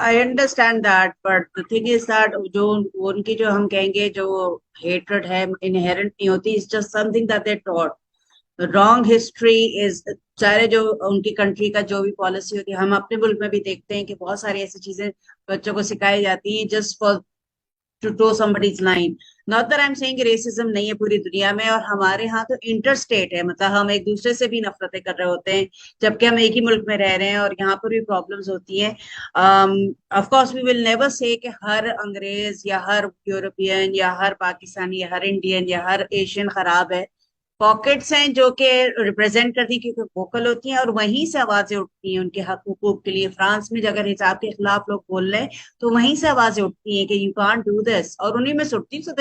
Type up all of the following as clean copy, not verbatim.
I understand that, but the thing is that जो उनकी जो हम कहेंगे जो हेट्रेड है इनहेरेंट नहीं होती, it's just something that they taught. Wrong history is, चाहे जो उनकी कंट्री का जो भी पॉलिसी होती है, हम अपने मुल्क में भी देखते हैं कि बहुत सारी ऐसी चीजें बच्चों को सिखाई जाती हैं just for to toe somebody's line. Not that I am saying racism नहीं है पूरी दुनिया में, और हमारे यहाँ तो इंटर स्टेट है, मतलब हम एक दूसरे से भी नफरतें कर रहे होते हैं जबकि हम एक ही मुल्क में रह रहे हैं और यहाँ पर भी प्रॉब्लम्स होती हैं। Of course we will never say कि हर अंग्रेज या हर यूरोपियन या हर पाकिस्तानी या हर इंडियन या हर एशियन खराब है। पॉकेट्स हैं जो कि रिप्रेजेंट करती हैं क्योंकि वोकल होती हैं और वहीं से आवाजें उठती हैं उनके हक हुकूक के लिए। फ्रांस में अगर हिजाब के खिलाफ लोग बोल रहे हैं तो वहीं से आवाजें उठती हैं कि यू कांट डू दिस, और उन्हीं में से उठती हैं। So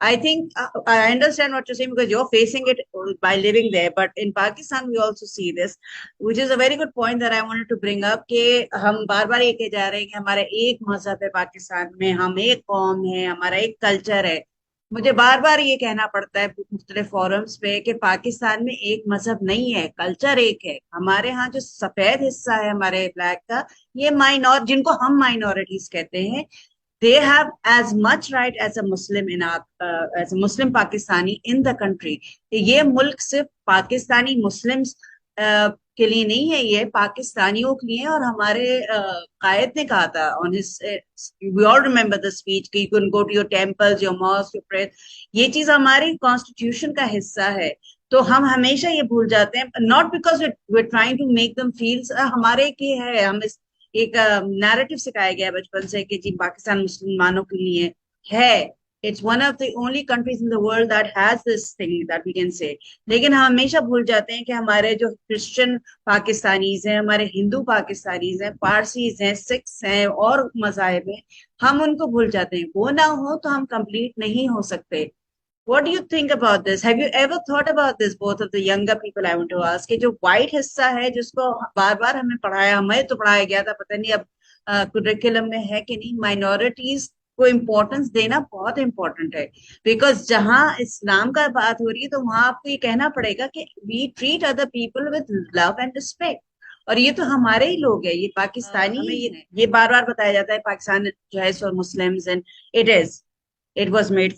I think I understand what you saying because you are facing it by living there, but in Pakistan we also see this, which is a very good point that I wanted to bring up, कि हम बार बार ये कह जा रहे हैं कि हमारा एक मजहब है पाकिस्तान में, हम एक कौम है, हमारा एक कल्चर है। मुझे बार बार ये कहना पड़ता है मुख्तलिफ फोरम्स पे कि पाकिस्तान में एक मजहब नहीं है, कल्चर एक है। हमारे यहाँ जो सफेद हिस्सा है हमारे ब्लैक का, ये माइनॉर जिनको हम माइनॉरिटीज कहते हैं, they have as much right as a Muslim in our as a Muslim Pakistani in the country. ये मुल्क सिर्फ पाकिस्तानी मुस्लिम्स के लिए नहीं है, ये पाकिस्तानियों के लिए है। और हमारे कायद ने कहा था on his, we all remember the speech कि you can go to your temples, your mosque, your prayer. ये चीज हमारे कॉन्स्टिट्यूशन का हिस्सा है। तो हम हमेशा ये भूल जाते हैं, not because we trying to make them feel हमारे के है, हम एक नैरेटिव सिखाया गया है बचपन से कि जी पाकिस्तान मुसलमानों के लिए है। It's one of the only countries in the world that has this thing that we can say. लेकिन हम हमेशा भूल जाते हैं कि हमारे जो क्रिश्चियन पाकिस्तानीज हैं, हमारे हिंदू पाकिस्तानीज हैं, पारसीज हैं, सिख्स हैं और मजाहब हैं, हम उनको भूल जाते हैं। वो ना हो तो हम कंप्लीट नहीं हो सकते। What do you think about this? Have you ever thought about this? Both of the younger people I want to ask कि जो white हिस्सा है जिसको बार बार हमें पढ़ाया, हमें तो पढ़ाया गया था, पता नहीं अब कुरिकुलम में है कि नहीं, माइनॉरिटीज को इम्पोर्टेंस देना बहुत इम्पोर्टेंट है। बिकॉज जहाँ इस्लाम का बात हो रही है तो वहां आपको ये कहना पड़ेगा कि we treat other people with love and respect. और ये तो हमारे ही लोग हैं, ये पाकिस्तानी हमें ये बार बार बताया जाता है पाकिस्तान जो है for Muslims, and it is, it was made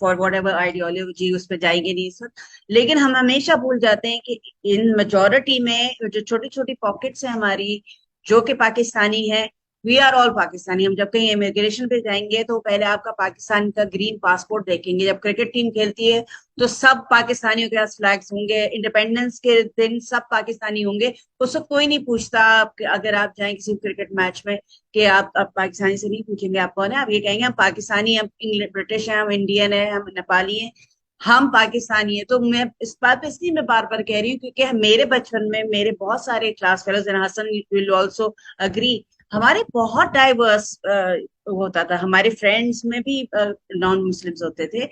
for what ever ideology, उस पर जाएंगे नहीं सर। लेकिन हम हमेशा भूल जाते हैं कि इन मेजोरिटी में जो छोटी छोटी पॉकेट्स हैं हमारी जो कि पाकिस्तानी है, वी आर ऑल पाकिस्तानी। हम जब कहीं इमिग्रेशन पे जाएंगे तो पहले आपका पाकिस्तान का ग्रीन पासपोर्ट देखेंगे। जब क्रिकेट टीम खेलती है तो सब पाकिस्तानियों के पास फ्लैग्स होंगे। इंडिपेंडेंस के दिन सब पाकिस्तानी होंगे। उसको कोई नहीं पूछता अगर आप जाएं किसी क्रिकेट मैच में कि आप पाकिस्तानी से नहीं पूछेंगे आप कौन है, आप ये कहेंगे हम पाकिस्तानी, हम इंग्लिश ब्रिटिश हैं, हम इंडियन है, हम नेपाली हैं, हम पाकिस्तानी है। तो मैं इस बात पे इसलिए मैं बार बार कह रही हूँ क्योंकि मेरे बचपन में मेरे बहुत सारे class fellows and Hasan will also agree, हमारे बहुत डाइवर्स होता था। हमारे फ्रेंड्स में भी नॉन मुस्लिम्स होते थे,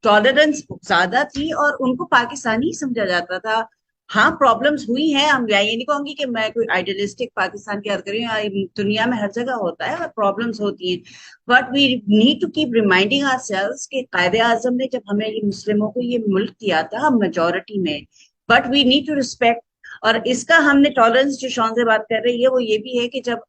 टॉलरेंस ज्यादा थी और उनको पाकिस्तानी ही समझा जाता था। हाँ प्रॉब्लम्स हुई हैं, हम ये नहीं कहूंगी कि मैं कोई आइडियलिस्टिक पाकिस्तान की बात कर रही हूँ, दुनिया में हर जगह होता है और प्रॉब्लम्स होती हैं। But we need to keep reminding ourselves कि कायदे आजम ने जब हमें ये मुस्लिमों को ये मुल्क दिया था, हम मेजोरिटी में, but we need to respect. और इसका हमने टॉलरेंस जो शॉन से बात कर रही है वो ये भी है कि जब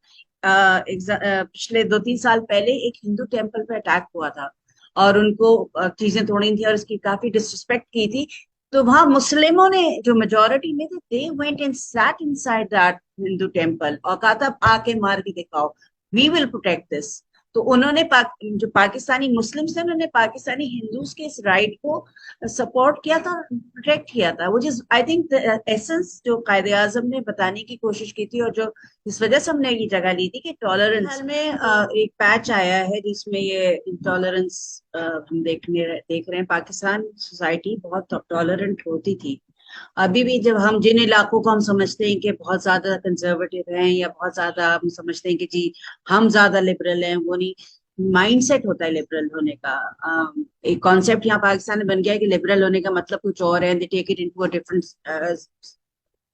पिछले 2-3 साल पहले एक हिंदू टेम्पल पे अटैक हुआ था और उनको चीजें तोड़ी थी और इसकी काफी डिसरिस्पेक्ट की थी, तो वहां मुस्लिमों ने जो मेजोरिटी में थे, they went and set inside that Hindu temple और कहा था आके मार के दिखाओ, वी विल प्रोटेक्ट दिस। तो उन्होंने जो पाकिस्तानी मुस्लिम्स थे उन्होंने पाकिस्तानी हिंदूज के इस राइट को सपोर्ट किया था, प्रोटेक्ट किया था, वो जिस आई थिंक एसेंस जो कायदे आजम ने बताने की कोशिश की थी और जो इस वजह से हमने ये जगह ली थी कि टॉलरेंस में एक पैच आया है जिसमें ये इंटॉलरेंस हम देख रहे हैं। पाकिस्तान सोसाइटी बहुत टॉलरेंट होती थी। अभी भी जब हम जिन इलाकों को हम समझते हैं कि बहुत ज्यादा कंजर्वेटिव हैं या बहुत ज्यादा हम समझते हैं कि जी हम ज्यादा लिबरल हैं, वो नहीं, माइंडसेट होता है लिबरल होने का। एक कॉन्सेप्ट यहाँ पाकिस्तान में बन गया है कि लिबरल होने का मतलब कुछ और है, they take it into a different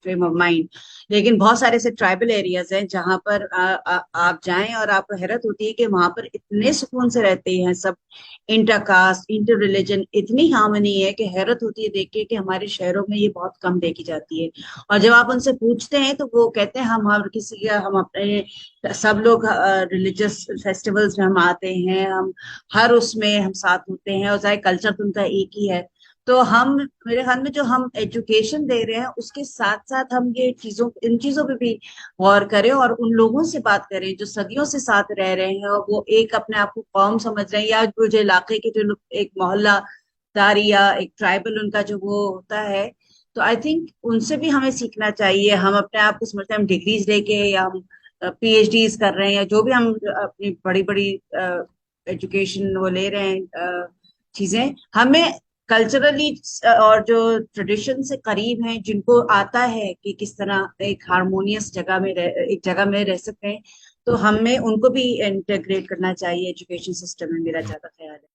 frame of mind. लेकिन बहुत सारे ऐसे ट्राइबल एरियाज हैं जहां पर आप जाएं और आपको हैरत होती है कि वहां पर इतने सुकून से रहते हैं सब, इंटर कास्ट इंटर रिलीजन, इतनी हार्मनी है कि हैरत होती है देख के कि हमारे शहरों में ये बहुत कम देखी जाती है। और जब आप उनसे पूछते हैं तो वो कहते हैं हम हर किसी का, हम अपने सब लोग रिलीजियस फेस्टिवल्स में हम आते हैं, हम हर उसमें हम साथ होते हैं, और चाहे कल्चर तो उनका एक ही है। तो हम, मेरे ख्याल में जो हम एजुकेशन दे रहे हैं उसके साथ साथ हम ये चीजों, इन चीजों पे भी गौर करें और उन लोगों से बात करें जो सदियों से साथ रह रहे हैं और वो एक अपने आप को कौम समझ रहे हैं, या वो जो इलाके के जो एक मोहल्ला दारी या एक ट्राइबल उनका जो वो होता है। तो आई थिंक उनसे भी हमें सीखना चाहिए। हम अपने आप को समझते हैं हम डिग्रीज लेके या हम पीएचडीज कर रहे हैं या जो भी हम अपनी बड़ी बड़ी एजुकेशन वो ले रहे हैं चीजें, हमें कल्चरली और जो ट्रेडिशन से करीब हैं, जिनको आता है कि किस तरह एक हारमोनियस जगह में एक जगह में रह सकते हैं, तो हमें उनको भी इंटीग्रेट करना चाहिए एजुकेशन सिस्टम में, मेरा ज्यादा ख्याल है।